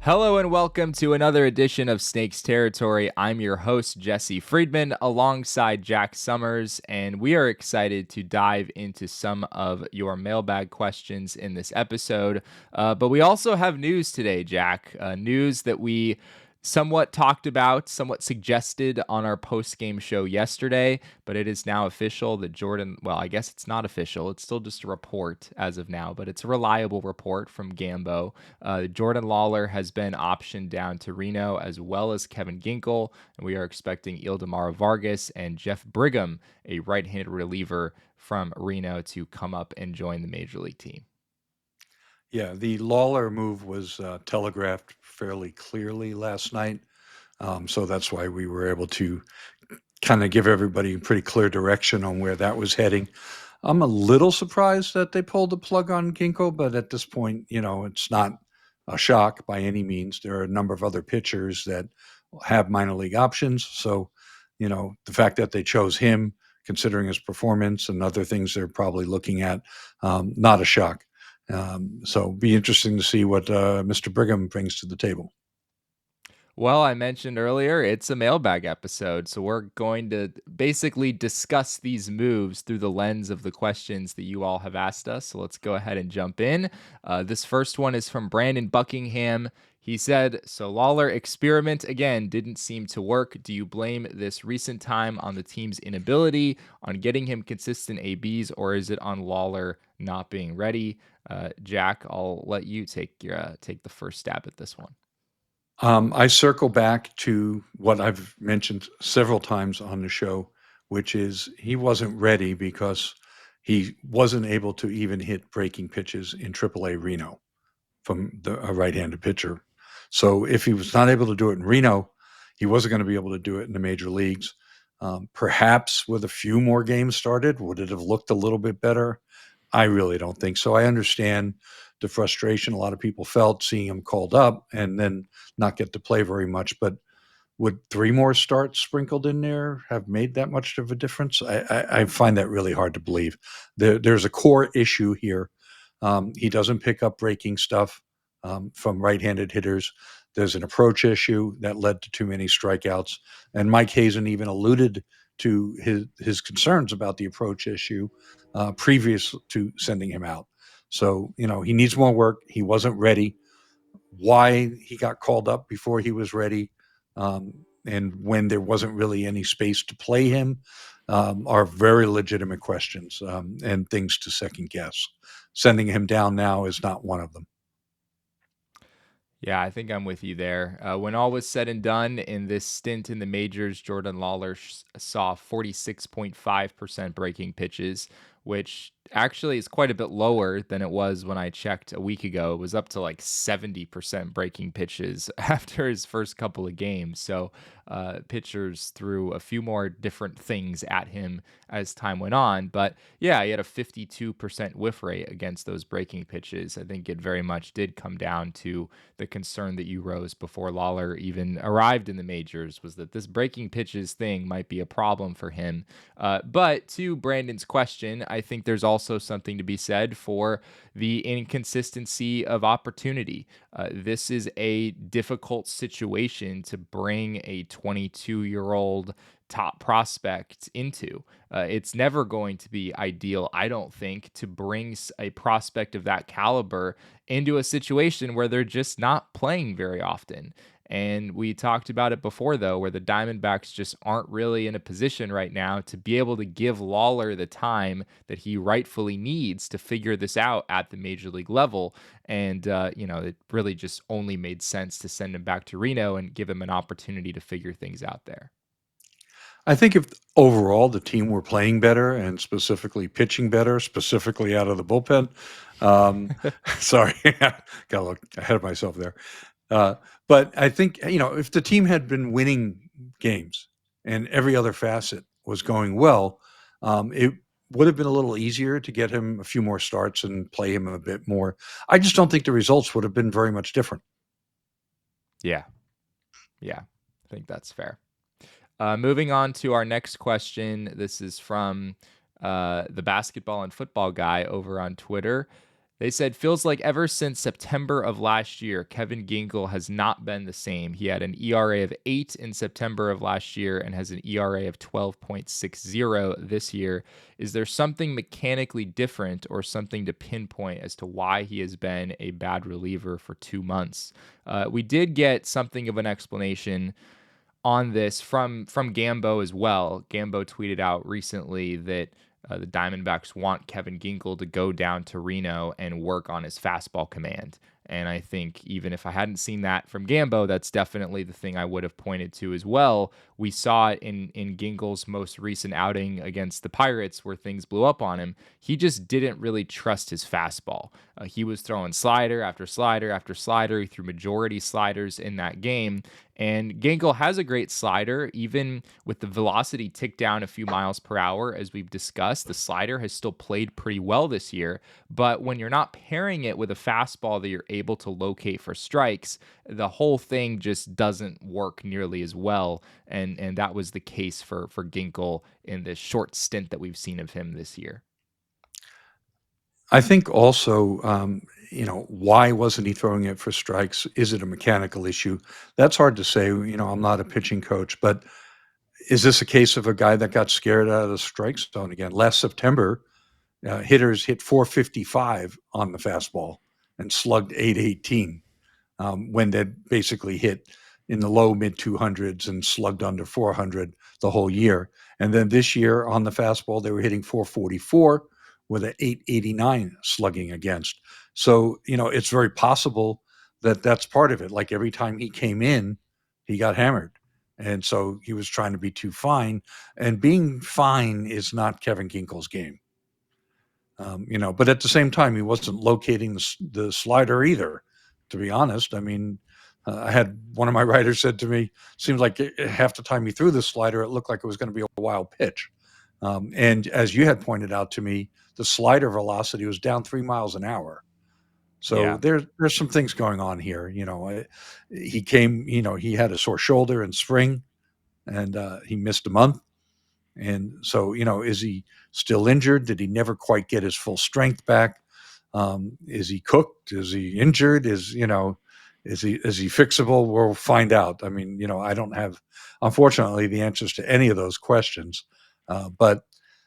Hello and welcome to another edition of Snakes Territory. I'm your host, Jesse Friedman, alongside Jack Sommers, and we are excited to dive into some of your mailbag questions in this episode. But we also have news today, Jack. News that we somewhat talked about, somewhat suggested on our post-game show yesterday, but it is now official that I guess it's not official. It's still just a report as of now, but it's a reliable report from Gambo. Jordan Lawlar has been optioned down to Reno, as well as Kevin Ginkel, and we are expecting Ildemaro Vargas and Jeff Brigham, a right-handed reliever from Reno, to come up and join the major league team. Yeah, the Lawler move was telegraphed fairly clearly last night. So that's why we were able to kind of give everybody a pretty clear direction on where that was heading. I'm a little surprised that they pulled the plug on Ginkgo, but at this point, it's not a shock by any means. There are a number of other pitchers that have minor league options. So, the fact that they chose him, considering his performance and other things they're probably looking at, not a shock. So be interesting to see what Mr. Brigham brings to the table. Well, I mentioned earlier, it's a mailbag episode, so we're going to basically discuss these moves through the lens of the questions that you all have asked us. So let's go ahead and jump in. This first one is from Brandon Buckingham. He said, "So Lawlar experiment again didn't seem to work. Do you blame this recent time on the team's inability on getting him consistent ABs, or is it on Lawlar not being ready?" Jack, I'll let you take the first stab at this one. I circle back to what I've mentioned several times on the show, which is he wasn't ready because he wasn't able to even hit breaking pitches in Triple-A Reno from a right-handed pitcher. So if he was not able to do it in Reno, he wasn't going to be able to do it in the major leagues. Perhaps with a few more games started, would it have looked a little bit better? I really don't think so. I understand the frustration a lot of people felt seeing him called up and then not get to play very much. But would three more starts sprinkled in there have made that much of a difference? I find that really hard to believe. There's a core issue here. He doesn't pick up breaking stuff from right-handed hitters. There's an approach issue that led to too many strikeouts. And Mike Hazen even alluded to his concerns about the approach issue previous to sending him out. So, he needs more work. He wasn't ready. Why he got called up before he was ready, and when there wasn't really any space to play him, are very legitimate questions and things to second guess. Sending him down now is not one of them. Yeah, I think I'm with you there. When all was said and done in this stint in the majors, Jordan Lawlar saw 46.5% breaking pitches, which actually is quite a bit lower than it was when I checked a week ago. It was up to like 70% breaking pitches after his first couple of games. So pitchers threw a few more different things at him as time went on. But yeah, he had a 52% whiff rate against those breaking pitches. I think it very much did come down to the concern that you rose before Lawlar even arrived in the majors, was that this breaking pitches thing might be a problem for him. But to Brandon's question, I think there's also something to be said for the inconsistency of opportunity. This is a difficult situation to bring a 22-year-old top prospect into. It's never going to be ideal, I don't think, to bring a prospect of that caliber into a situation where they're just not playing very often. And we talked about it before, though, where the Diamondbacks just aren't really in a position right now to be able to give Lawlar the time that he rightfully needs to figure this out at the major league level. And, it really just only made sense to send him back to Reno and give him an opportunity to figure things out there. I think if overall the team were playing better and specifically pitching better, specifically out of the bullpen, um, sorry, got a little ahead of myself there. Uh, but I think, if the team had been winning games and every other facet was going well, it would have been a little easier to get him a few more starts and play him a bit more. I just don't think the results would have been very much different. Yeah. Yeah. I think that's fair. Moving on to our next question. This is from the basketball and football guy over on Twitter. They said, feels like ever since September of last year, Kevin Ginkel has not been the same. He had an ERA of 8 in September of last year and has an ERA of 12.60 this year. Is there something mechanically different or something to pinpoint as to why he has been a bad reliever for 2 months? We did get something of an explanation on this from Gambo as well. Gambo tweeted out recently that the Diamondbacks want Kevin Ginkel to go down to Reno and work on his fastball command. And I think even if I hadn't seen that from Gambo, that's definitely the thing I would have pointed to as well. We saw it in Ginkel's most recent outing against the Pirates where things blew up on him. He just didn't really trust his fastball. He was throwing slider after slider after slider. He threw majority sliders in that game. And Ginkel has a great slider, even with the velocity ticked down a few miles per hour, as we've discussed. The slider has still played pretty well this year. But when you're not pairing it with a fastball that you're able to locate for strikes, the whole thing just doesn't work nearly as well. And that was the case for Ginkel in this short stint that we've seen of him this year. I think also, why wasn't he throwing it for strikes? Is it a mechanical issue? That's hard to say. I'm not a pitching coach, but is this a case of a guy that got scared out of the strike zone again? Last September, hitters hit 455 on the fastball and slugged 818 when they basically hit in the low mid 200s and slugged under 400 the whole year. And then this year on the fastball, they were hitting 444 with an 889 slugging against. So, it's very possible that that's part of it. Like every time he came in, he got hammered. And so he was trying to be too fine. And being fine is not Kevin Ginkel's game. But at the same time, he wasn't locating the slider either, to be honest. I mean, I had one of my writers said to me, seems like half the time he threw the slider, it looked like it was going to be a wild pitch. And as you had pointed out to me, the slider velocity was down 3 miles an hour. So Yeah. there's some things going on here. He came, he had a sore shoulder in spring and he missed a month. And so, is he still injured? Did he never quite get his full strength back? Is he cooked? Is he injured? Is he fixable? We'll find out. I mean, I don't have, unfortunately, the answers to any of those questions. But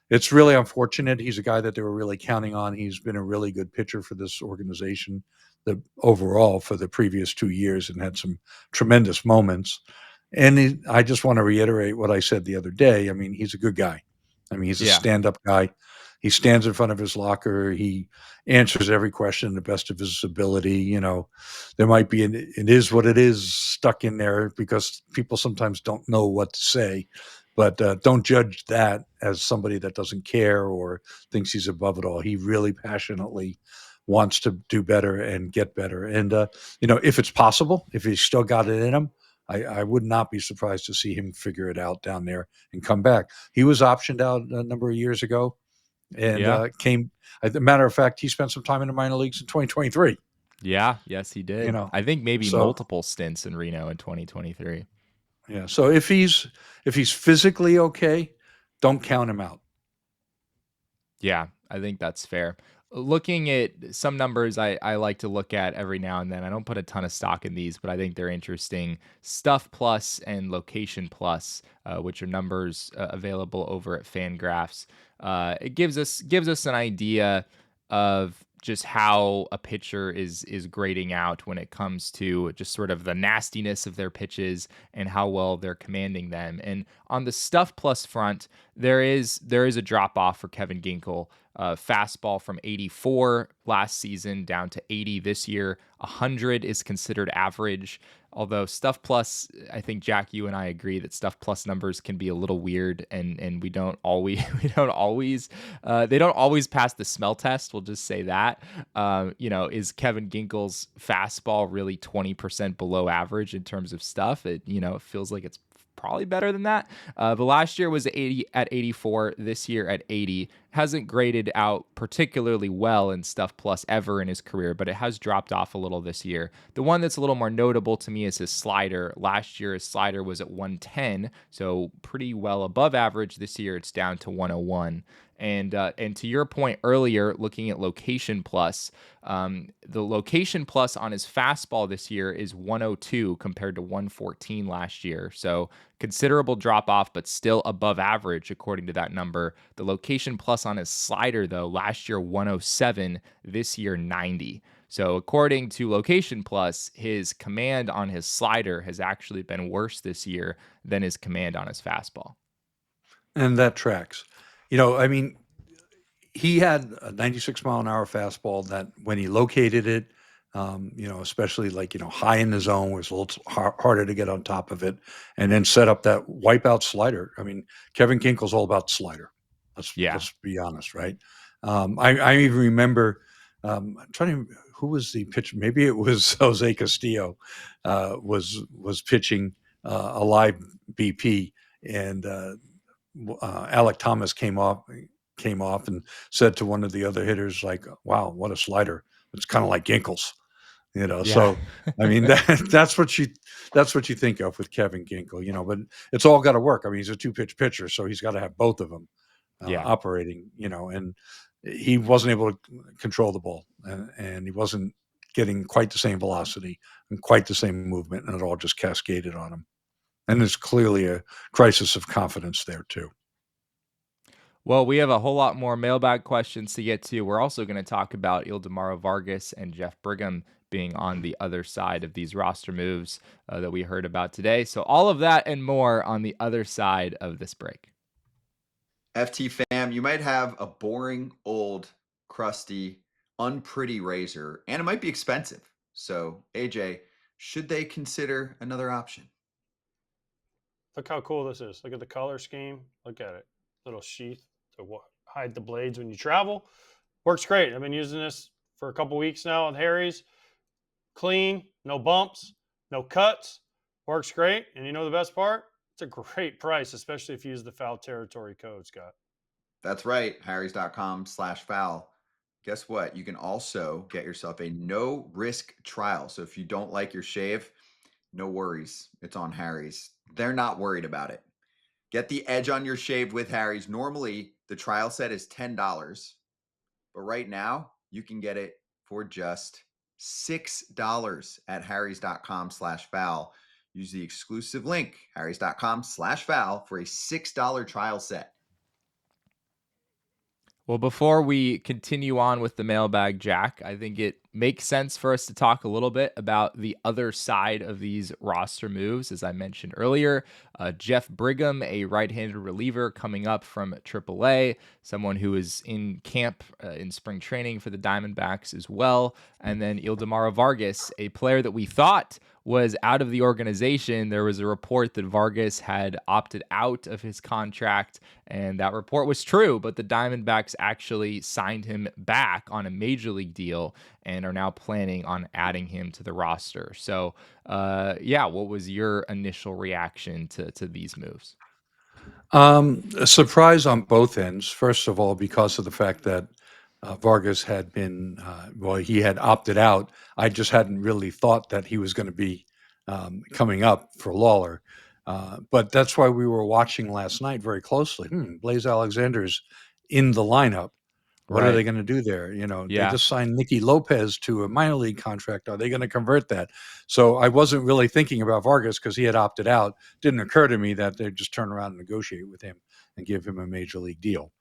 it's really unfortunate. He's a guy that they were really counting on. He's been a really good pitcher for this organization, overall for the previous 2 years, and had some tremendous moments. And I just want to reiterate what I said the other day. I mean, he's a good guy. I mean, he's a Yeah. stand-up guy. He stands in front of his locker. He answers every question to the best of his ability. There might be it is what it is stuck in there because people sometimes don't know what to say. But don't judge that as somebody that doesn't care or thinks he's above it all. He really passionately wants to do better and get better. And, if it's possible, if he's still got it in him, I would not be surprised to see him figure it out down there and come back. He was optioned out a number of years ago and Yeah. came. As a matter of fact, he spent some time in the minor leagues in 2023. Yeah. Yes, he You did. know, I think maybe so multiple stints in Reno in 2023. yeah. So if he's physically okay, don't count him out. Yeah, I think that's fair. Looking at some numbers I like to look at every now and then. I don't put a ton of stock in these, but I think they're interesting. Stuff Plus and Location Plus, which are numbers available over at Fangraphs. It gives us an idea of just how a pitcher is grading out when it comes to just sort of the nastiness of their pitches and how well they're commanding them. And on the Stuff Plus front, there is a drop off for Kevin Ginkel. Fastball from 84 last season down to 80 this year. 100 is considered average. Although Stuff Plus, I think Jack, you and I agree that Stuff Plus numbers can be a little weird, and we don't always they don't always pass the smell test. We'll just say that. Is Kevin Ginkel's fastball really 20% below average in terms of stuff? It feels like it's probably better than that. The last year was 80 at 84. This year at 80. Hasn't graded out particularly well in Stuff Plus ever in his career, but it has dropped off a little this year. The one that's a little more notable to me is his slider. Last year, his slider was at 110, so pretty well above average. This year, it's down to 101. And to your point earlier, looking at location plus, the location plus on his fastball this year is 102 compared to 114 last year. So considerable drop off, but still above average according to that number. The location plus on his slider, though, last year 107, this year 90. So according to Location Plus, his command on his slider has actually been worse this year than his command on his fastball. And that tracks. I mean, he had a 96 mile an hour fastball that when he located it, especially like, high in the zone, was a little harder to get on top of it, and then set up that wipeout slider. I mean, Kevin Ginkel's all about slider. Yeah. Let's be honest, right? I even remember, I'm trying to, who was the pitcher? Maybe it was Jose Castillo, was pitching a live BP, and Alec Thomas came off and said to one of the other hitters, like, "Wow, what a slider! It's kind of like Ginkel's." Yeah. So I mean, that's what you think of with Kevin Ginkel. But it's all got to work. I mean, he's a two-pitch pitcher, so he's got to have both of them Yeah. operating. And he wasn't able to control the ball, and he wasn't getting quite the same velocity and quite the same movement, and it all just cascaded on him. And there's clearly a crisis of confidence there too. Well, we have a whole lot more mailbag questions to get to. We're also going to talk about Ildemaro Vargas and Jeff Brigham being on the other side of these roster moves that we heard about today. So, all of that and more on the other side of this break. FT fam, you might have a boring, old, crusty, unpretty razor, and it might be expensive. So, AJ, should they consider another option? Look how cool this is. Look at the color scheme. Look at it. Little sheath to hide the blades when you travel. Works great. I've been using this for a couple weeks now on Harry's. Clean, no bumps, no cuts. Works great. And you know the best part? It's a great price, especially if you use the foul territory code, Scott. That's right. Harrys.com/foul. Guess what? You can also get yourself a no risk trial. So if you don't like your shave, no worries. It's on Harry's. They're not worried about it. Get the edge on your shave with Harry's. Normally, the trial set is $10, but right now you can get it for just $6 at harrys.com/foul. Use the exclusive link, harrys.com/foul, for a $6 trial set. Well, before we continue on with the mailbag, Jack, I think it makes sense for us to talk a little bit about the other side of these roster moves. As I mentioned earlier, Jeff Brigham, a right-handed reliever coming up from Triple-A, someone who is in camp in spring training for the Diamondbacks as well. And then Ildemaro Vargas, a player that we thought was out of the organization. There was a report that Vargas had opted out of his contract, and that report was true, but the Diamondbacks actually signed him back on a major league deal and are now planning on adding him to the roster. So, what was your initial reaction to these moves? A surprise on both ends. First of all, because of the fact that Vargas had been, he had opted out. I just hadn't really thought that he was going to be coming up for Lawlar. But that's why we were watching last night very closely. Blaze Alexander's in the lineup. What are they going to do there? They just signed Nicky Lopez to a minor league contract. Are they going to convert that? So I wasn't really thinking about Vargas because he had opted out. Didn't occur to me that they'd just turn around and negotiate with him and give him a major league deal.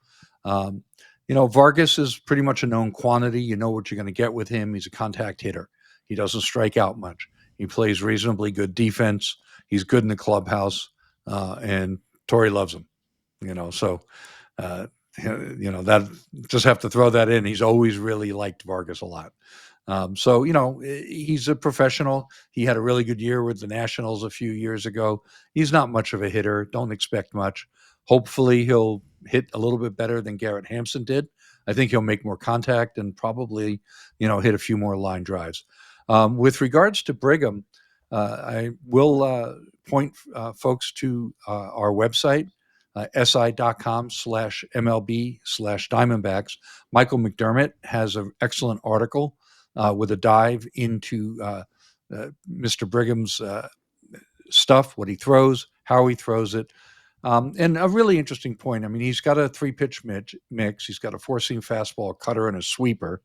Vargas is pretty much a known quantity. You know what you're going to get with him. He's a contact hitter. He doesn't strike out much. He plays reasonably good defense. He's good in the clubhouse, and Torey loves him. That just have to throw that in. He's always really liked Vargas a lot. He's a professional. He had a really good year with the Nationals a few years ago. He's not much of a hitter. Don't expect much. Hopefully he'll hit a little bit better than Garrett Hampson did. I think he'll make more contact and probably, hit a few more line drives. With regards to Brigham, I will point folks to our website, si.com/MLB/Diamondbacks. Michael McDermott has an excellent article with a dive into Mr. Brigham's stuff, what he throws, how he throws it. And a really interesting point. I mean, he's got a 3-pitch mix. He's got a 4-seam fastball, a cutter, and a sweeper.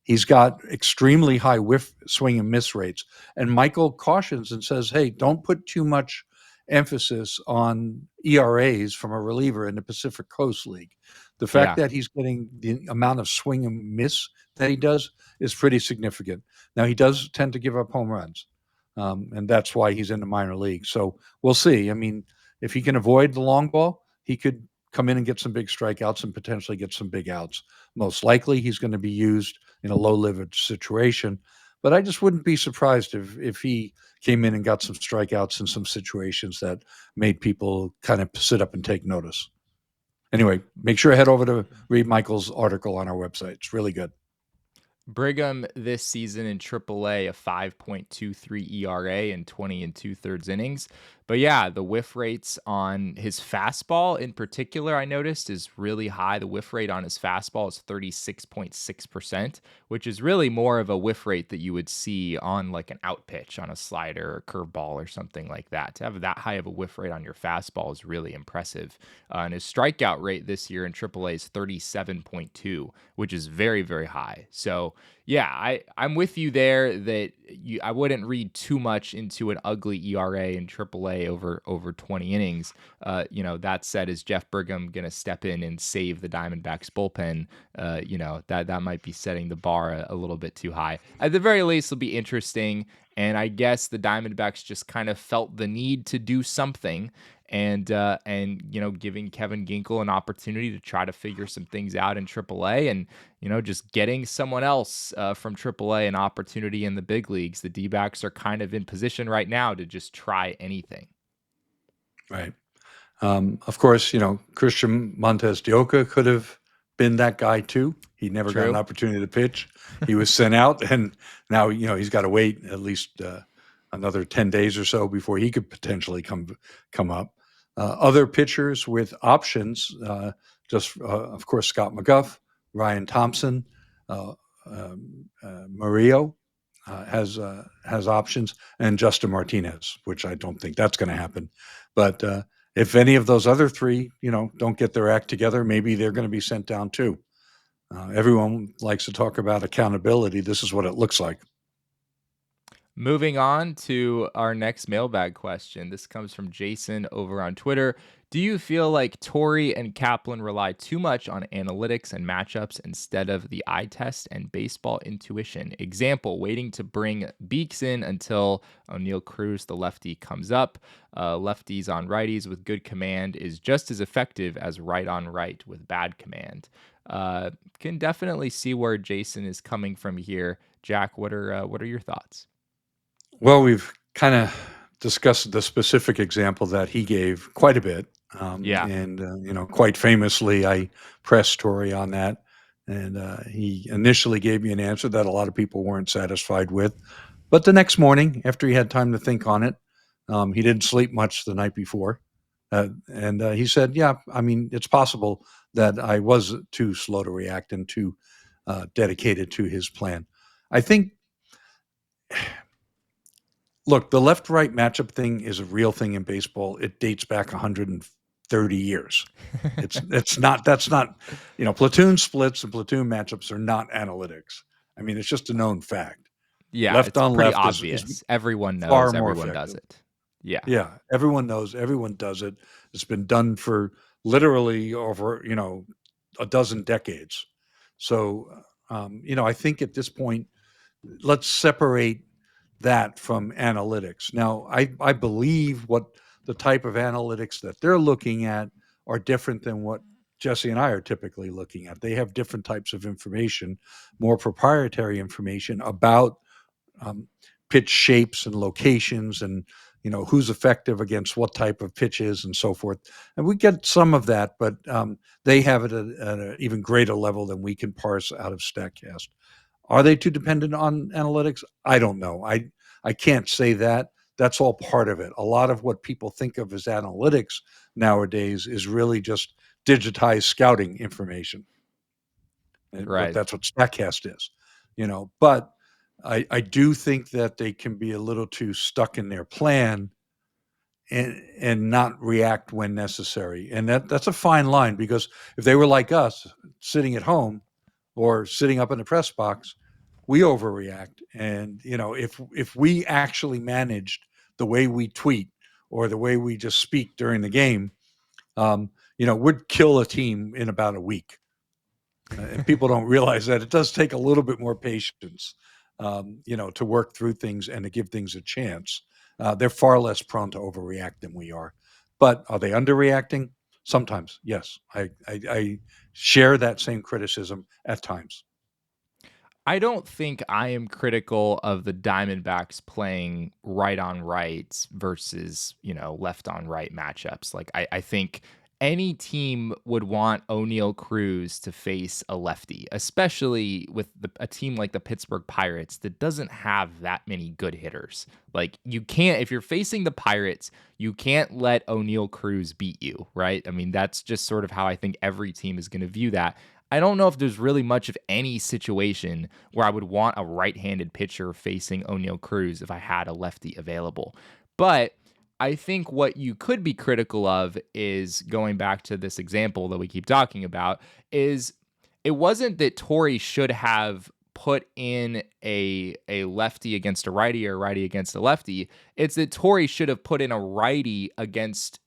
He's got extremely high whiff, swing, and miss rates. And Michael cautions and says, hey, don't put too much emphasis on ERAs from a reliever in the Pacific Coast League. The fact that he's getting the amount of swing and miss that he does is pretty significant. Now, he does tend to give up home runs, and that's why he's in the minor league. So we'll see. I mean, if he can avoid the long ball, he could come in and get some big strikeouts and potentially get some big outs. Most likely, he's going to be used in a low leverage situation. But I just wouldn't be surprised if he came in and got some strikeouts in some situations that made people kind of sit up and take notice. Anyway, make sure to head over to read Michael's article on our website. It's really good. Brigham this season in Triple-A, a 5.23 ERA in 20 2/3 innings. But yeah, the whiff rates on his fastball in particular, I noticed, is really high. The whiff rate on his fastball is 36.6%, which is really more of a whiff rate that you would see on like an out pitch on a slider or curveball or something like that. To have that high of a whiff rate on your fastball is really impressive. And his strikeout rate this year in AAA is 37.2, which is very, very high. So yeah, I'm with you there that I wouldn't read too much into an ugly ERA in AAA over 20 innings. That said, is Jeff Brigham going to step in and save the Diamondbacks bullpen? That might be setting the bar a little bit too high. At the very least, it'll be interesting. And I guess the Diamondbacks just kind of felt the need to do something. And giving Kevin Ginkel an opportunity to try to figure some things out in AAA, and just getting someone else from AAA an opportunity in the big leagues. The D-backs are kind of in position right now to just try anything. Right. Of course, Christian Montes de Oca could have been that guy too. He never got an opportunity to pitch. He was sent out, and now he's got to wait at least another 10 days or so before he could potentially come up. Other pitchers with options, of course, Scott McGuff, Ryan Thompson, Murillo has options, and Justin Martinez, which I don't think that's going to happen. But if any of those other three, don't get their act together, maybe they're going to be sent down too. Everyone likes to talk about accountability. This is what it looks like. Moving on to our next mailbag question. This comes from Jason over on Twitter. Do you feel like Torey and Kaplan rely too much on analytics and matchups instead of the eye test and baseball intuition? Example, waiting to bring Beeks in until O'Neal Cruz, the lefty, comes up. Lefties on righties with good command is just as effective as right on right with bad command. Can definitely see where Jason is coming from here. Jack, what are your thoughts? Well, we've kind of discussed the specific example that he gave quite a bit. And, quite famously, I pressed Torey on that. And he initially gave me an answer that a lot of people weren't satisfied with. But the next morning, after he had time to think on it, he didn't sleep much the night before. And he said, yeah, I mean, it's possible that I was too slow to react and too dedicated to his plan. I think... Look, the left-right matchup thing is a real thing in baseball. It dates back 130 years. That's not, platoon splits and platoon matchups are not analytics. I mean, it's just a known fact. Yeah, left it's on pretty left obvious. is Everyone knows. far more Everyone does effective. it. Yeah, everyone knows. Everyone does it. It's been done for literally over, a dozen decades. So, I think at this point, let's separate that from analytics. Now, I believe what the type of analytics that they're looking at are different than what Jesse and I are typically looking at. They have different types of information, more proprietary information about pitch shapes and locations and who's effective against what type of pitches and so forth. And we get some of that, but they have it at an even greater level than we can parse out of StatCast. Are they too dependent on analytics? I don't know. I can't say that. That's all part of it. A lot of what people think of as analytics nowadays is really just digitized scouting information. Right. That's what StatCast is, But I do think that they can be a little too stuck in their plan and not react when necessary. And that's a fine line, because if they were like us, sitting at home or sitting up in the press box, we overreact. And if we actually managed the way we tweet or the way we just speak during the game, would kill a team in about a week. And people don't realize that it does take a little bit more patience, to work through things and to give things a chance. They're far less prone to overreact than we are. But are they underreacting? Sometimes, yes. I share that same criticism at times. I don't think I am critical of the Diamondbacks playing right on right versus, left on right matchups. Like, I think any team would want O'Neal Cruz to face a lefty, especially with a team like the Pittsburgh Pirates that doesn't have that many good hitters. Like, you can't, if you're facing the Pirates, you can't let O'Neal Cruz beat you, right? I mean, that's just sort of how I think every team is going to view that. I don't know if there's really much of any situation where I would want a right-handed pitcher facing O'Neal Cruz if I had a lefty available. But I think what you could be critical of is, going back to this example that we keep talking about, is it wasn't that Torey should have put in a lefty against a righty or a righty against a lefty. It's that Torey should have put in a righty against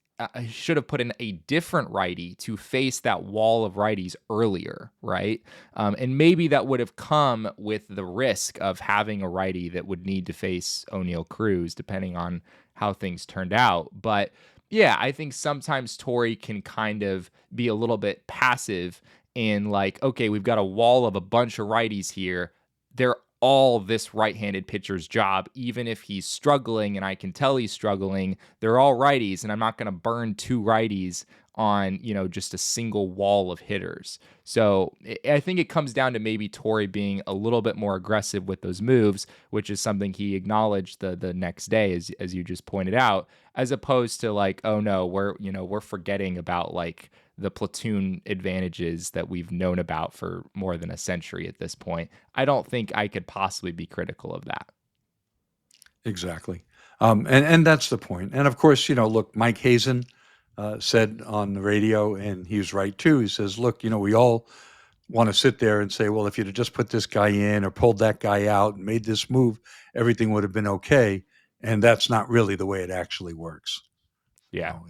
should have put in a different righty to face that wall of righties earlier, right? And maybe that would have come with the risk of having a righty that would need to face O'Neal Cruz, depending on how things turned out. But yeah, I think sometimes Torey can kind of be a little bit passive in, like, okay, we've got a wall of a bunch of righties here. They're all this right-handed pitcher's job, even if he's struggling, and I can tell he's struggling. They're all righties, and I'm not going to burn two righties on, just a single wall of hitters. So I think it comes down to maybe Torey being a little bit more aggressive with those moves, which is something he acknowledged the next day, as you just pointed out, as opposed to like, oh no, we're forgetting about like the platoon advantages that we've known about for more than a century at this point. I don't think I could possibly be critical of that. Exactly. And that's the point. And of course, look, Mike Hazen said on the radio, and he was right too. He says, look, we all want to sit there and say, well, if you'd have just put this guy in or pulled that guy out and made this move, everything would have been okay. And that's not really the way it actually works. Yeah.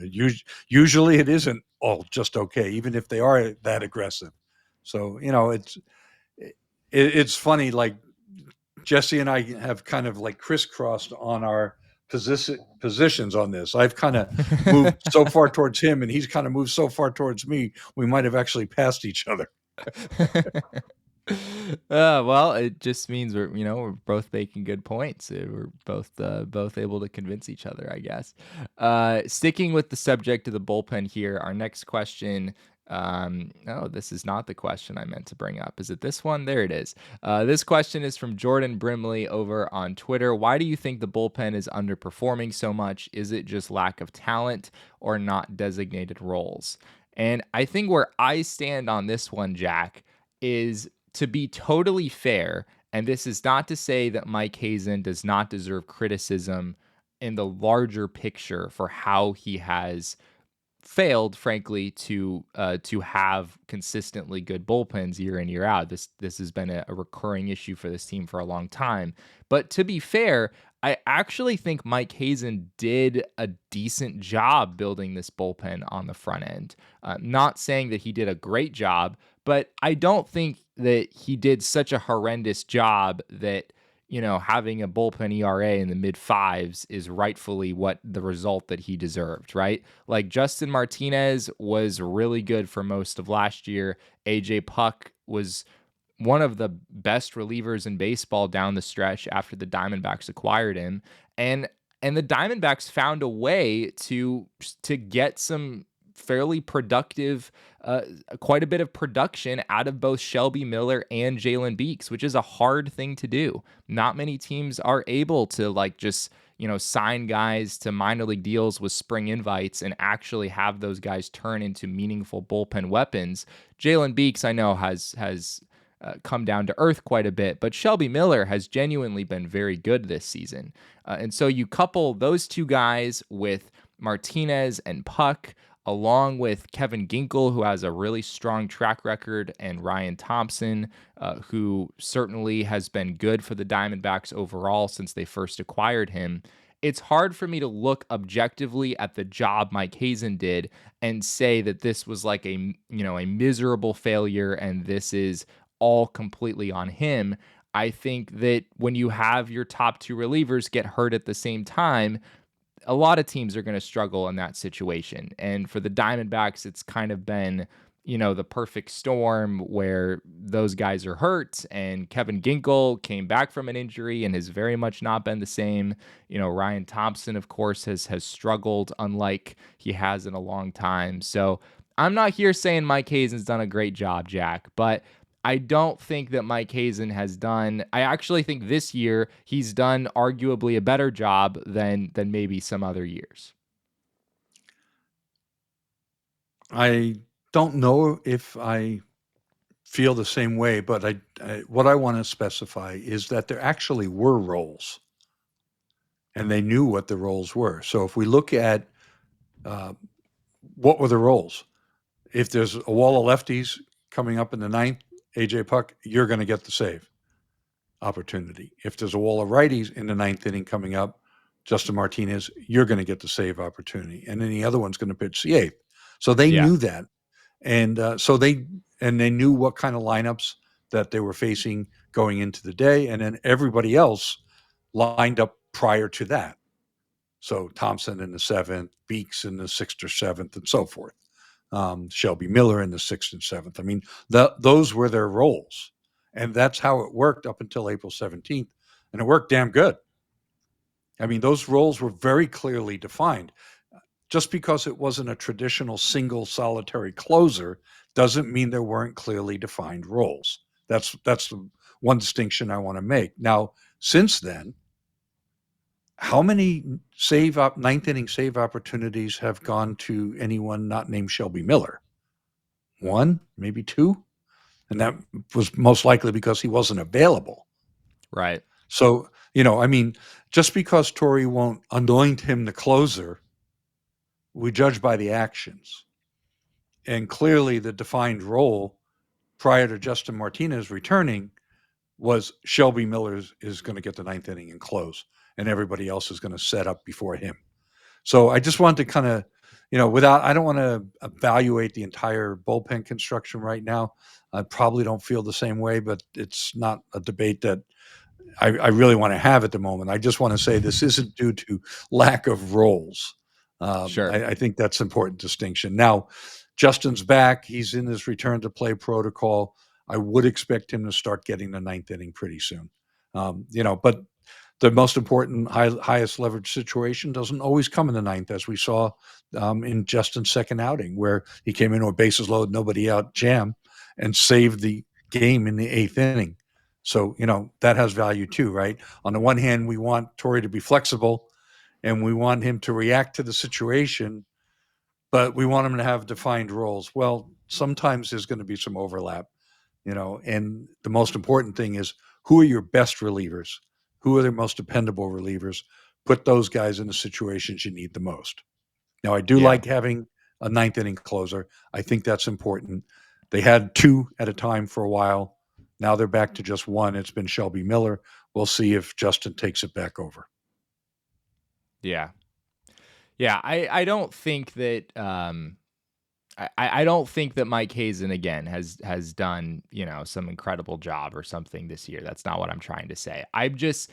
Usually it isn't all just okay, even if they are that aggressive. So, it's funny, like Jesse and I have kind of like crisscrossed on our positions on this. I've kind of moved so far towards him, and he's kind of moved so far towards me. We might have actually passed each other. Well, it just means we're both making good points. We're both able to convince each other, I guess. Sticking with the subject of the bullpen here, our next question. No, this is not the question I meant to bring up. Is it this one? There it is. This question is from Jordan Brimley over on Twitter. Why do you think the bullpen is underperforming so much? Is it just lack of talent or not designated roles? And I think where I stand on this one, Jack, is, to be totally fair, and this is not to say that Mike Hazen does not deserve criticism in the larger picture for how he has failed, frankly, to have consistently good bullpens year in, year out. This has been a recurring issue for this team for a long time. But to be fair, I actually think Mike Hazen did a decent job building this bullpen on the front end. Not saying that he did a great job, but I don't think that he did such a horrendous job that, having a bullpen ERA in the mid fives is rightfully what the result that he deserved, right? Like, Justin Martinez was really good for most of last year. AJ Puck was one of the best relievers in baseball down the stretch after the Diamondbacks acquired him. And the Diamondbacks found a way to get some fairly productive, quite a bit of production out of both Shelby Miller and Jalen Beeks, which is a hard thing to do. Not many teams are able to just sign guys to minor league deals with spring invites and actually have those guys turn into meaningful bullpen weapons. Jalen Beeks, I know, has come down to earth quite a bit, but Shelby Miller has genuinely been very good this season. And so you couple those two guys with Martinez and Puck, along with Kevin Ginkel, who has a really strong track record, and Ryan Thompson, who certainly has been good for the Diamondbacks overall since they first acquired him, it's hard for me to look objectively at the job Mike Hazen did and say that this was like a miserable failure and this is all completely on him. I think that when you have your top two relievers get hurt at the same time, a lot of teams are going to struggle in that situation. And for the Diamondbacks, it's kind of been, the perfect storm where those guys are hurt. And Kevin Ginkel came back from an injury and has very much not been the same. Ryan Thompson, of course, has struggled unlike he has in a long time. So I'm not here saying Mike Hazen's done a great job, Jack, but I don't think that Mike Hazen has done. I actually think this year he's done arguably a better job than maybe some other years. I don't know if I feel the same way, but what I want to specify is that there actually were roles, and they knew what the roles were. So if we look at what were the roles, if there's a wall of lefties coming up in the ninth, AJ Puck, you're going to get the save opportunity. If there's a wall of righties in the ninth inning coming up, Justin Martinez, you're going to get the save opportunity, and then the other one's going to pitch the eighth. So they knew that, and so they knew what kind of lineups that they were facing going into the day, and then everybody else lined up prior to that. So Thompson in the seventh, Beeks in the sixth or seventh, and so forth. Shelby Miller in the sixth and seventh. I mean, those were their roles. And that's how it worked up until April 17th. And it worked damn good. I mean, those roles were very clearly defined. Just because it wasn't a traditional single solitary closer doesn't mean there weren't clearly defined roles. That's the one distinction I want to make. Now, since then, how many ninth inning save opportunities have gone to anyone not named Shelby Miller? One, maybe two. And that was most likely because he wasn't available. Right. So, I mean, just because Torey won't anoint him the closer, we judge by the actions. And clearly the defined role prior to Justin Martinez returning was Shelby Miller is going to get the ninth inning and close, and everybody else is going to set up before him. So I just wanted to kind of, I don't want to evaluate the entire bullpen construction right now. I probably don't feel the same way, but it's not a debate that I really want to have at the moment. I just want to say this isn't due to lack of roles. Sure. I think that's an important distinction. Now, Justin's back. He's in his return to play protocol. I would expect him to start getting the ninth inning pretty soon. But the most important highest leverage situation doesn't always come in the ninth, as we saw in Justin's second outing, where he came in with bases loaded, nobody out, jam, and saved the game in the eighth inning. So, that has value too, right? On the one hand, we want Torey to be flexible and we want him to react to the situation, but we want him to have defined roles. Well, sometimes there's going to be some overlap, and the most important thing is, who are your best relievers? Who are the most dependable relievers? Put those guys in the situations you need the most. Now, I do like having a ninth inning closer. I think that's important. They had two at a time for a while. Now they're back to just one. It's been Shelby Miller. We'll see if Justin takes it back over. Yeah. Yeah, I don't think that I don't think that Mike Hazen again has done, some incredible job or something this year. That's not what I'm trying to say. I'm just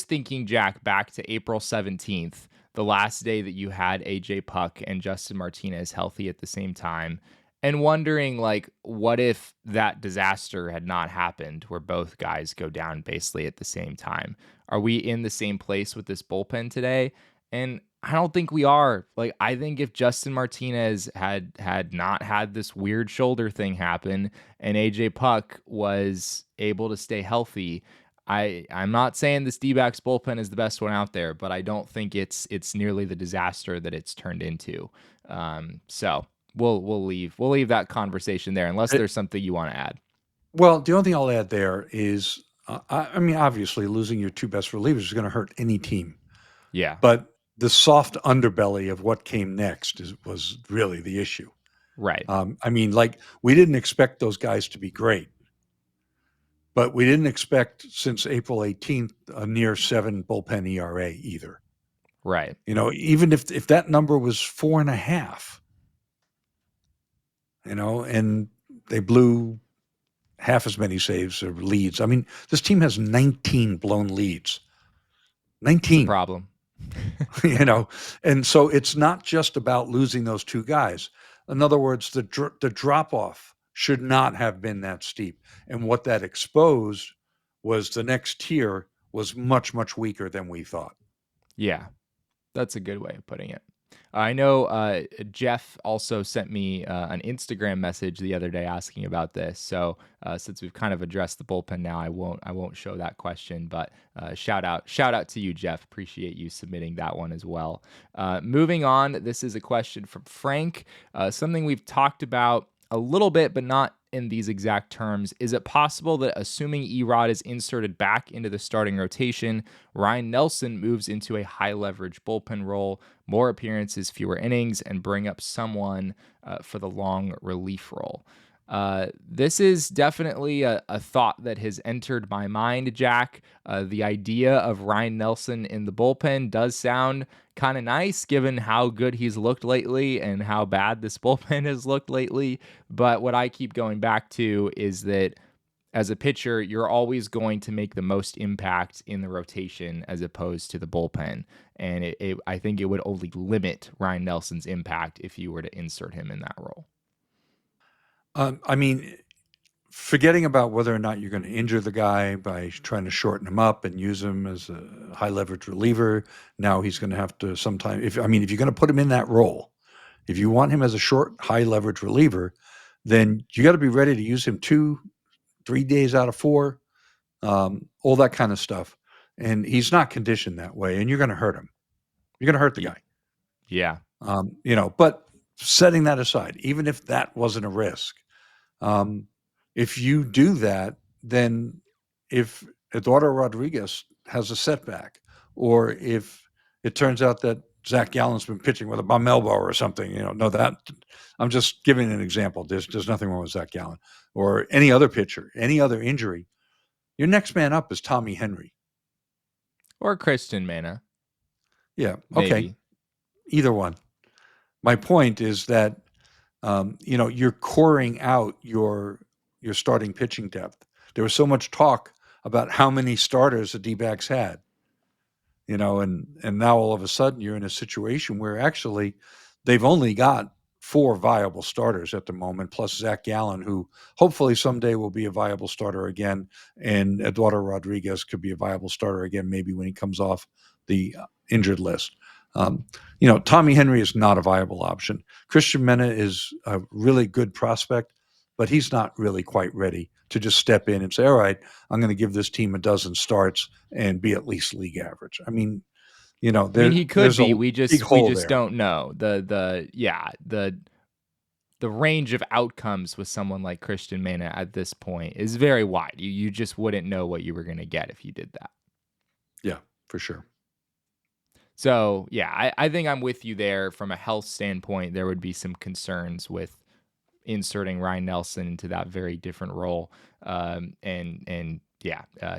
thinking, Jack, back to April 17th, the last day that you had AJ Puck and Justin Martinez healthy at the same time, and wondering, like, what if that disaster had not happened where both guys go down basically at the same time? Are we in the same place with this bullpen today? And I don't think we are. Like, I think if Justin Martinez had not had this weird shoulder thing happen and AJ Puck was able to stay healthy, I'm not saying this D-backs bullpen is the best one out there, but I don't think it's nearly the disaster that it's turned into. So we'll leave that conversation there unless there's something you want to add. Well, the only thing I'll add there is, I mean, obviously losing your two best relievers is going to hurt any team. Yeah. But the soft underbelly of what came next was really the issue. Right. I mean, like, we didn't expect those guys to be great, but we didn't expect since April 18th a near 7 bullpen ERA either. Right. Even if that number was 4.5, and they blew half as many saves or leads. I mean, this team has 19 blown leads. It's a 19. problem. And so it's not just about losing those two guys. In other words, the drop off should not have been that steep. And what that exposed was the next tier was much, much weaker than we thought. Yeah, that's a good way of putting it. I know Jeff also sent me an Instagram message the other day asking about this. So since we've kind of addressed the bullpen now, I won't show that question. But shout out to you, Jeff. Appreciate you submitting that one as well. Moving on, this is a question from Frank. Something we've talked about a little bit, but not in these exact terms. Is it possible that assuming Erod is inserted back into the starting rotation, Ryne Nelson moves into a high leverage bullpen role, more appearances, fewer innings, and bring up someone for the long relief role? This is definitely a thought that has entered my mind, Jack. The idea of Ryne Nelson in the bullpen does sound kind of nice given how good he's looked lately and how bad this bullpen has looked lately. But what I keep going back to is that as a pitcher, you're always going to make the most impact in the rotation as opposed to the bullpen. And I think it would only limit Ryne Nelson's impact if you were to insert him in that role. I mean, forgetting about whether or not you're going to injure the guy by trying to shorten him up and use him as a high leverage reliever. Now he's going to have to if you're going to put him in that role, if you want him as a short, high leverage reliever, then you got to be ready to use him 2-3 days out of 4, all that kind of stuff. And he's not conditioned that way, and you're going to hurt him. You're going to hurt the guy. Yeah. But setting that aside, even if that wasn't a risk, if you do that, then if Eduardo Rodriguez has a setback, or if it turns out that Zach Gallen's been pitching with a bum elbow or something, that I'm just giving an example. There's nothing wrong with Zach Gallen or any other pitcher, any other injury. Your next man up is Tommy Henry or Christian Mena. Yeah. Maybe. Okay. Either one. My point is that you're coring out your starting pitching depth. There was so much talk about how many starters the D-backs had, and now all of a sudden you're in a situation where actually they've only got 4 viable starters at the moment, plus Zach Gallen, who hopefully someday will be a viable starter again, and Eduardo Rodriguez could be a viable starter again, maybe when he comes off the injured list. Tommy Henry is not a viable option. Christian Mena is a really good prospect, but he's not really quite ready to just step in and say, all right, I'm going to give this team a dozen starts and be at least league average. I mean, he could be. We just there. Don't know. The range of outcomes with someone like Christian Mena at this point is very wide. You just wouldn't know what you were going to get if you did that. Yeah, for sure. So, yeah, I think I'm with you there. From a health standpoint, there would be some concerns with inserting Ryne Nelson into that very different role.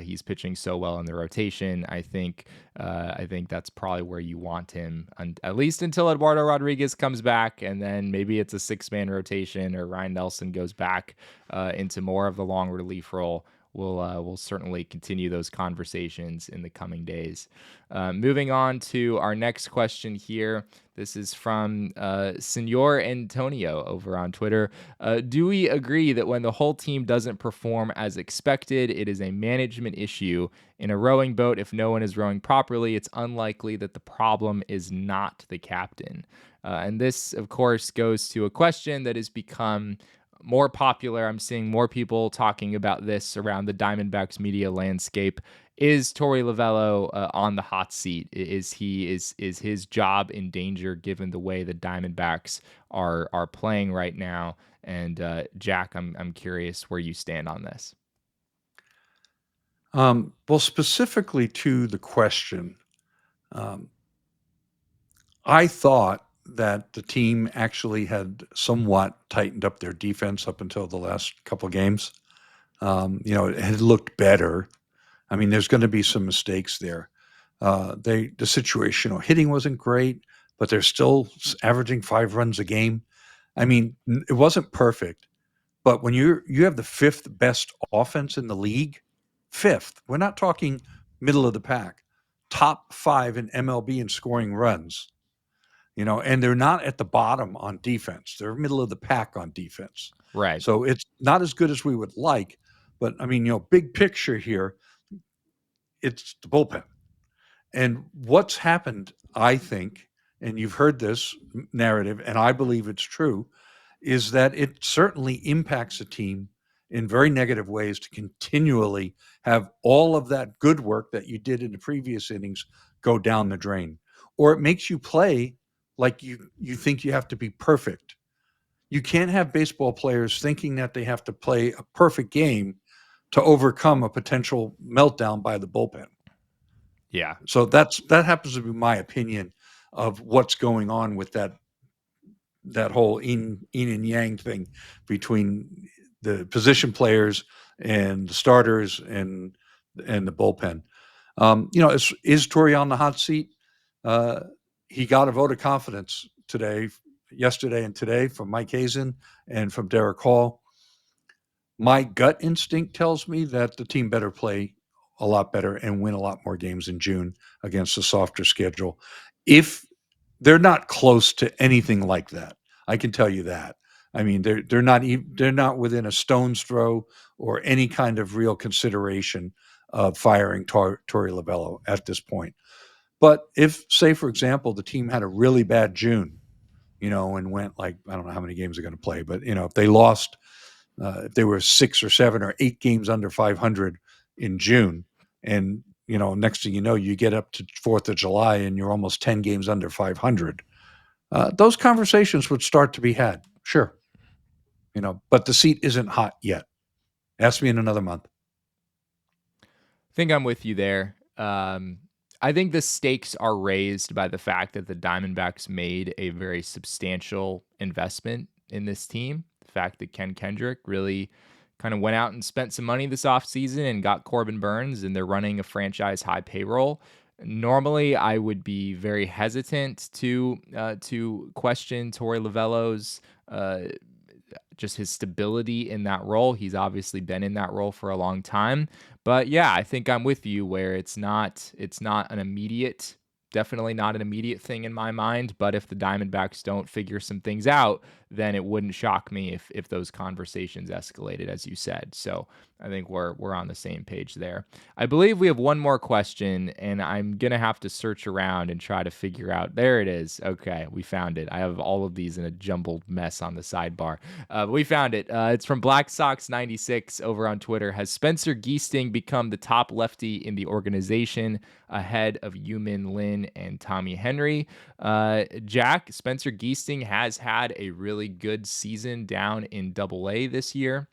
He's pitching so well in the rotation. I think that's probably where you want him, at least until Eduardo Rodriguez comes back, and then maybe it's a 6-man rotation or Ryne Nelson goes back into more of the long relief role. We'll certainly continue those conversations in the coming days. Moving on to our next question here. This is from Senor Antonio over on Twitter. Do we agree that when the whole team doesn't perform as expected, it is a management issue? In a rowing boat, if no one is rowing properly, it's unlikely that the problem is not the captain. And this, of course, goes to a question that has become more popular. I'm seeing more people talking about this around the Diamondbacks media landscape. Is Torey Lovullo on the hot seat? Is his job in danger given the way the Diamondbacks are playing right now? And Jack, I'm curious where you stand on this. Well, specifically to the question, I thought that the team actually had somewhat tightened up their defense up until the last couple of games. It had looked better. I mean, there's going to be some mistakes there. The situational hitting wasn't great, but they're still averaging 5 runs a game. I mean, it wasn't perfect, but when you have the 5th best offense in the league, 5th. We're not talking middle of the pack. Top 5 in MLB in scoring runs. And they're not at the bottom on defense. They're middle of the pack on defense. Right. So it's not as good as we would like, but I mean, big picture here, it's the bullpen. And what's happened, I think, and you've heard this narrative, and I believe it's true, is that it certainly impacts a team in very negative ways to continually have all of that good work that you did in the previous innings go down the drain. Or it makes you play like you think you have to be perfect. You can't have baseball players thinking that they have to play a perfect game to overcome a potential meltdown by the bullpen. Yeah. So that happens to be my opinion of what's going on with that whole yin and yang thing between the position players and the starters and the bullpen. Is Torey on the hot seat? He got a vote of confidence yesterday and today from Mike Hazen and from Derek Hall. My gut instinct tells me that the team better play a lot better and win a lot more games in June against a softer schedule. If they're not close to anything like that, I can tell you that. I mean, they're not within a stone's throw or any kind of real consideration of firing Torey Lovullo at this point. But if, say, for example, the team had a really bad June, and went like, I don't know how many games they're going to play, but if they lost, if they were 6 or 7 or 8 games under 500 in June, and next thing you know, you get up to 4th of July and you're almost 10 games under 500. Those conversations would start to be had, sure. But the seat isn't hot yet. Ask me in another month. I think I'm with you there. I think the stakes are raised by the fact that the Diamondbacks made a very substantial investment in this team. The fact that Ken Kendrick really kind of went out and spent some money this offseason and got Corbin Burns, and they're running a franchise high payroll. Normally, I would be very hesitant to question Torey Lovullo's just his stability in that role. He's obviously been in that role for a long time. But yeah, I think I'm with you where it's not an immediate, definitely not an immediate thing in my mind. But if the Diamondbacks don't figure some things out, then it wouldn't shock me if those conversations escalated, as you said. So I think we're on the same page there. I believe we have one more question, and I'm gonna have to search around and try to figure out. There it is. Okay, we found it. I have all of these in a jumbled mess on the sidebar. But we found it. It's from Black Sox 96 over on Twitter. Has Spencer Giesting become the top lefty in the organization ahead of Yu-Min Lin and Tommy Henry? Jack, Spencer Giesting has had a really good season down in Double-A this year.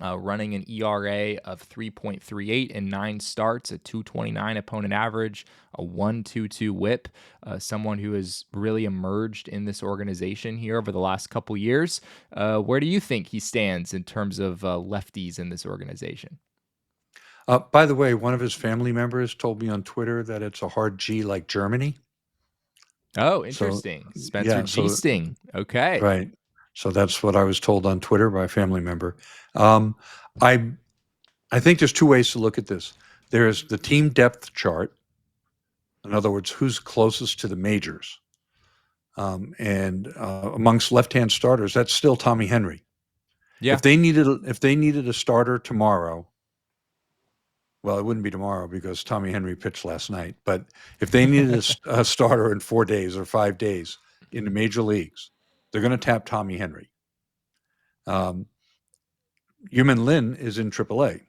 Running an ERA of 3.38 in 9 starts, a 229 opponent average, a 1.22 whip. Someone who has really emerged in this organization here over the last couple years. Where do you think he stands in terms of lefties in this organization? By the way, one of his family members told me on Twitter that it's a hard G like Germany. Oh, interesting. Spencer Giesting. Okay. Right. So that's what I was told on Twitter by a family member. I think there's 2 ways to look at this. There's the team depth chart. In other words, who's closest to the majors. And amongst left-hand starters, that's still Tommy Henry. Yeah. If they needed a starter tomorrow, well, it wouldn't be tomorrow because Tommy Henry pitched last night. But if they needed a starter in 4 days or 5 days in the major leagues, they're going to tap Tommy Henry. Yu-Min Lin is in Triple-A.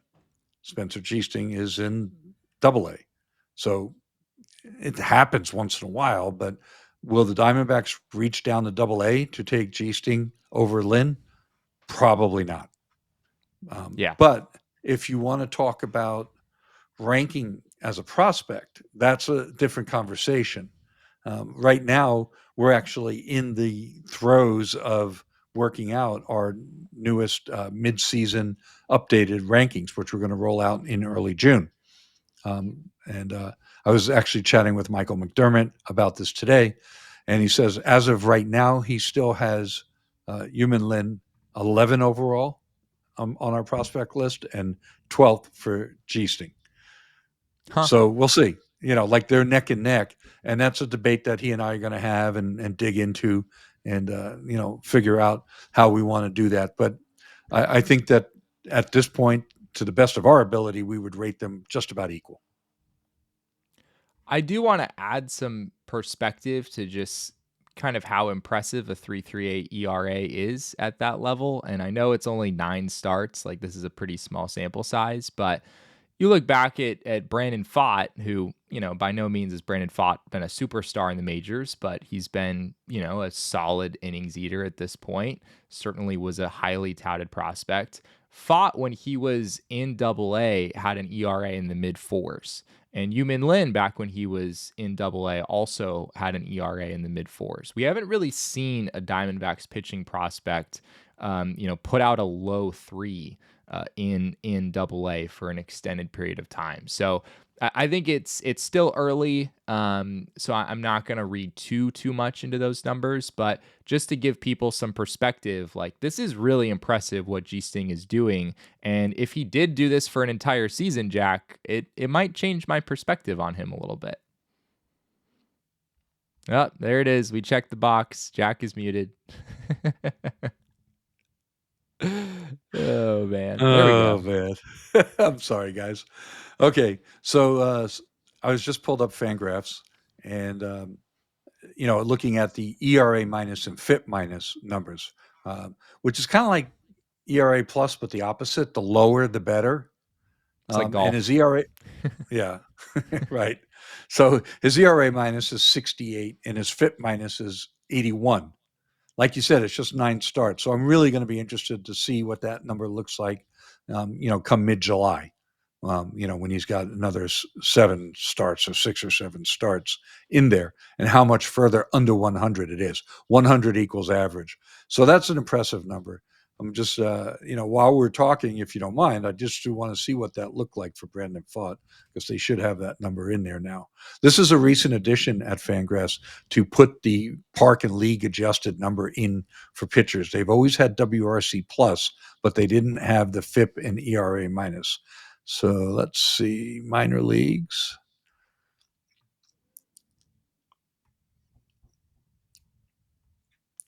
Spencer Giesting is in Double-A. So it happens once in a while, but will the Diamondbacks reach down to Double-A to take Giesting over Lin? Probably not. Yeah. But if you want to talk about ranking as a prospect, that's a different conversation. Right now, we're actually in the throes of working out our newest mid-season updated rankings, which we're going to roll out in early June. And I was actually chatting with Michael McDermott about this today, and he says as of right now, he still has Yumin Lin 11 overall on our prospect list and 12th for Giesting. Huh. So we'll see. Like they're neck and neck, and that's a debate that he and I are going to have and dig into, and figure out how we want to do that. But I think that at this point, to the best of our ability, we would rate them just about equal. I do want to add some perspective to just kind of how impressive a 3.38 ERA is at that level. And I know it's only 9 starts, like this is a pretty small sample size, but you look back at Brandon Pfaadt, who, by no means has Brandon Pfaadt been a superstar in the majors, but he's been, a solid innings eater at this point. Certainly was a highly touted prospect. Pfaadt, when he was in Double-A, had an ERA in the mid-4s. And Yumin Lin, back when he was in Double-A, also had an ERA in the mid-4s. We haven't really seen a Diamondbacks pitching prospect, put out a low 3 in Double-A for an extended period of time. So I think it's still early. So I'm not going to read too much into those numbers, but just to give people some perspective, like this is really impressive what Giesting is doing. And if he did do this for an entire season, Jack, it might change my perspective on him a little bit. Oh, there it is. We checked the box. Jack is muted. Oh man. There we go. Man. I'm sorry, guys. Okay. So I was just pulled up Fangraphs and, looking at the ERA minus and FIP minus numbers, which is kind of like ERA plus, but the opposite. The lower, the better. It's like golf. And his ERA, yeah, right. So his ERA minus is 68 and his FIP minus is 81. Like you said, it's just 9 starts. So I'm really going to be interested to see what that number looks like, come mid-July, when he's got another 7 starts or 6 or 7 starts in there, and how much further under 100 it is. 100 equals average. So that's an impressive number. I'm just, while we're talking, if you don't mind, I just do want to see what that looked like for Brandon Pfaadt, because they should have that number in there now. This is a recent addition at Fangraphs to put the park and league adjusted number in for pitchers. They've always had WRC plus, but they didn't have the FIP and ERA minus. So let's see, minor leagues.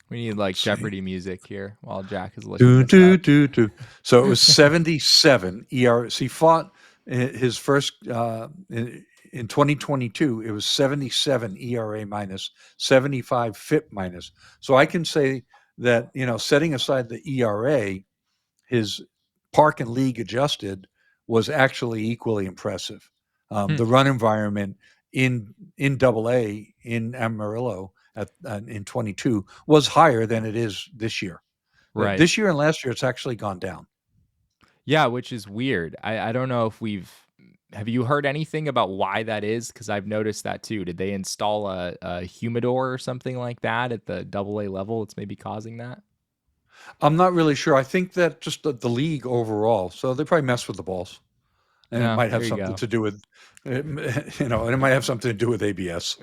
We need like Jeopardy music here while Jack is looking this up. So it was 77 ERA. See, Pfaadt his first in 2022, it was 77 ERA minus, 75 FIP minus. So I can say that, setting aside the ERA, his park and league adjusted was actually equally impressive. The run environment in Double-A in Amarillo in 22 was higher than it is this year. Right. This year and last year, it's actually gone down. Yeah, which is weird. I don't know if have you heard anything about why that is? Because I've noticed that too. Did they install a humidor or something like that at the Double-A level? It's maybe causing that. I'm not really sure. I think that just the league overall. So they probably mess with the balls, and it might have something to do with, and it might have something to do with ABS.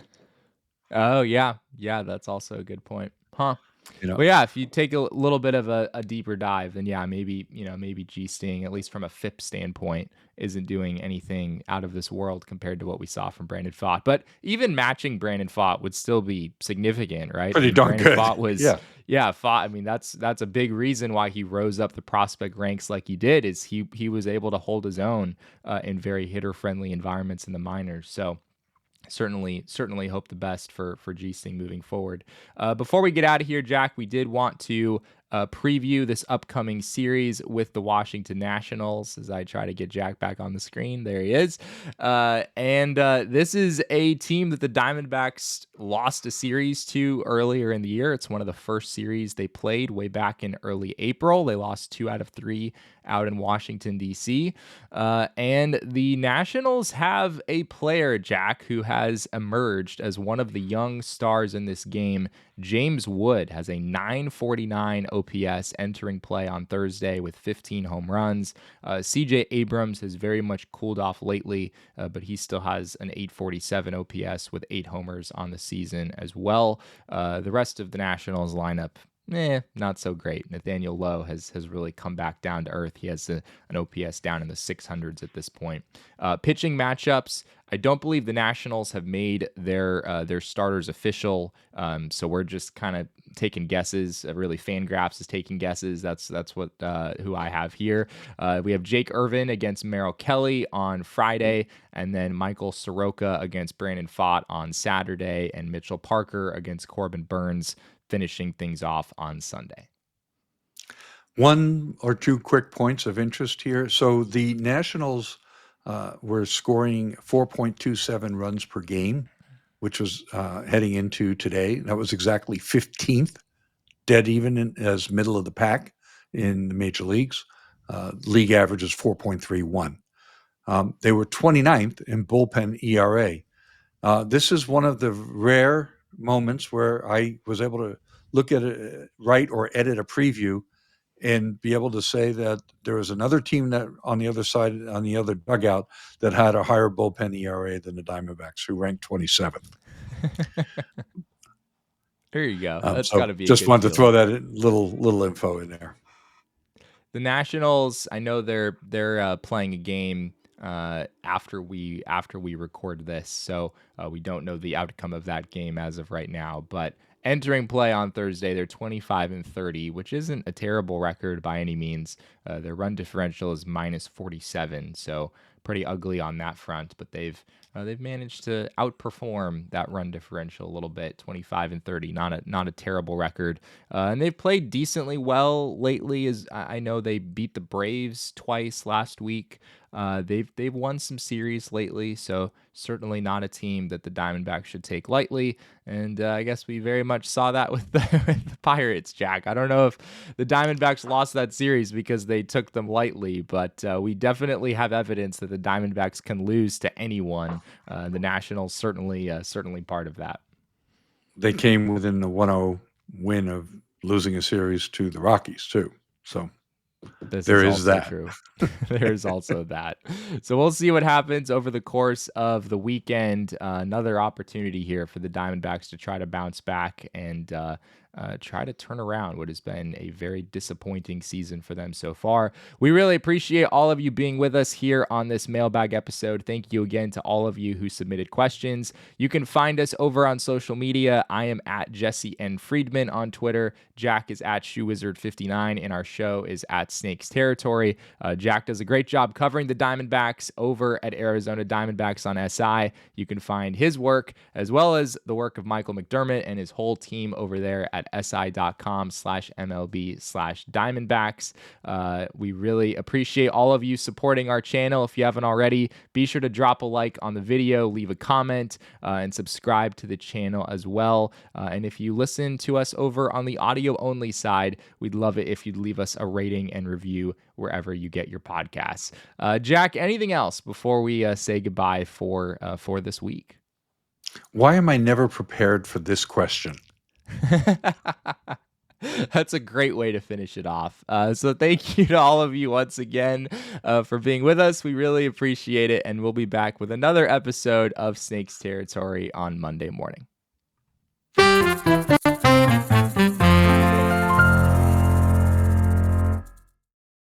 Oh yeah, that's also a good point, huh? But yeah, if you take a little bit of a deeper dive, then yeah, maybe Giesting, at least from a FIP standpoint, isn't doing anything out of this world compared to what we saw from Brandon Pfaadt. But even matching Brandon Pfaadt would still be significant, right? Pretty darn Brandon good. Pfaadt was, Pfaadt. I mean, that's a big reason why he rose up the prospect ranks like he did. Is he was able to hold his own in very hitter friendly environments in the minors. So. Certainly hope the best for Giesting moving forward. Before we get out of here, Jack, we did want to preview this upcoming series with the Washington Nationals as I try to get Jack back on the screen. There he is. And this is a team that the Diamondbacks lost a series to earlier in the year. It's one of the first series they played way back in early April. They lost 2 out of 3 out in Washington, D.C. And the Nationals have a player, Jack, who has emerged as one of the young stars in this game. James Wood has a 949 OPS entering play on Thursday with 15 home runs. CJ Abrams has very much cooled off lately, but he still has an 847 OPS with 8 homers on the season as well. The rest of the Nationals lineup, not so great. Nathaniel Lowe has really come back down to earth. He has an OPS down in the 600s at this point. Pitching matchups, I don't believe the Nationals have made their starters official, so we're just kind of taking guesses. Really, Fangraphs is taking guesses. That's what who I have here. We have Jake Irvin against Merrill Kelly on Friday, and then Michael Soroka against Brandon Pfaadt on Saturday, and Mitchell Parker against Corbin Burns finishing things off on Sunday. 1 or 2 quick points of interest here. So the Nationals were scoring 4.27 runs per game, which was heading into today. That was exactly 15th, dead even as middle of the pack in the major leagues. League average is 4.31. They were 29th in bullpen ERA. This is one of the rare moments where I was able to look at it, write or edit a preview and be able to say that there was another team that on the other side, on the other dugout, that had a higher bullpen ERA than the Diamondbacks, who ranked 27th. There you go. That's so got to be just a good wanted to feeling. throw that little info in there. The Nationals, I know they're playing a game after we record this, so we don't know the outcome of that game as of right now. But entering play on Thursday, they're 25-30, which isn't a terrible record by any means. Their run differential is -47, so pretty ugly on that front. But they've managed to outperform that run differential a little bit. 25-30, not a terrible record. And they've played decently well lately. As I know, they beat the Braves twice last week. They've won some series lately, so certainly not a team that the Diamondbacks should take lightly. And I guess we very much saw that with the Pirates, Jack. I don't know if the Diamondbacks lost that series because they took them lightly, but we definitely have evidence that the Diamondbacks can lose to anyone. The Nationals certainly part of that. They came within the 1-0 win of losing a series to the Rockies too. So there is that. True. There's also that. So we'll see what happens over the course of the weekend. Another opportunity here for the Diamondbacks to try to bounce back and try to turn around what has been a very disappointing season for them so far. We really appreciate all of you being with us here on this mailbag episode. Thank you again to all of you who submitted questions. You can find us over on social media. I am at Jesse N. Friedman on Twitter. Jack is at ShoeWizard59, and our show is at Snakes Territory. Jack does a great job covering the Diamondbacks over at Arizona Diamondbacks on SI. You can find his work as well as the work of Michael McDermott and his whole team over there at si.com/MLB/Diamondbacks. We really appreciate all of you supporting our channel. If you haven't already, be sure to drop a like on the video, leave a comment, and subscribe to the channel as well. And if you listen to us over on the audio only side, we'd love it if you'd leave us a rating and review wherever you get your podcasts. Jack, anything else before we say goodbye for this week? Why am I never prepared for this question? That's a great way to finish it off. So thank you to all of you once again for being with us. We really appreciate it, and we'll be back with another episode of Snakes Territory on Monday morning.